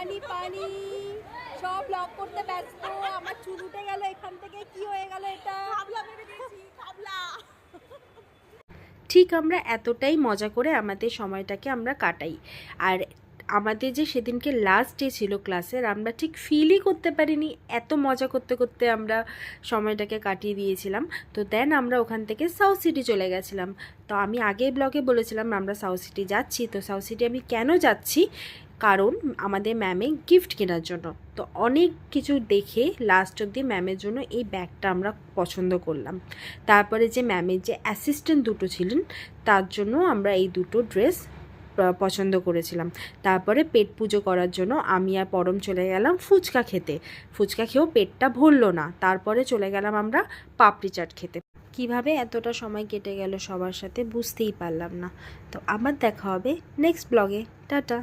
পানি পানি সব ব্লগ করতে ব্যস্ত। আমার চুল উঠে গেল এখান থেকে, কি হয়ে গেল এটা? খাবলা মেরে দিয়েছি, খাবলা। ঠিক আমরা এতটাই মজা করে আমাদের সময়টাকে আমরা কাটাই। আর আমাদের যে সেদিনকে লাস্ট ডে ছিল ক্লাসের, আমরা ঠিক ফিলই করতে পারিনি, এত মজা করতে করতে আমরা সময়টাকে কাটিয়ে দিয়েছিলাম। তো দেন আমরা ওখান থেকে সাউথ সিটি চলে গেছিলাম। তো আমি আগেই ব্লগে বলেছিলাম আমরা সাউথ সিটি যাচ্ছি। তো সাউথ সিটি আমি কেন যাচ্ছি, কারণ আমাদের ম্যামে গিফট কেনার জন্য। তো অনেক কিছু দেখে লাস্ট অবধি ম্যামের জন্য এই ব্যাগটা আমরা পছন্দ করলাম। তারপরে যে ম্যামের যে অ্যাসিস্ট্যান্ট দুটো ছিলেন, তার জন্য আমরা এই দুটো ড্রেস পছন্দ করেছিলাম। তারপরে পেট পুজো করার জন্য আমি আর পরম চলে গেলাম ফুচকা খেতে। ফুচকা খেয়েও পেটটা ভরলো না, তারপরে চলে গেলাম আমরা পাপড়ি চাট খেতে। কিভাবে এতটা সময় কেটে গেল সবার সাথে বুঝতেই পারলাম না। তো আবার দেখা হবে নেক্সট ব্লগে। টাটা।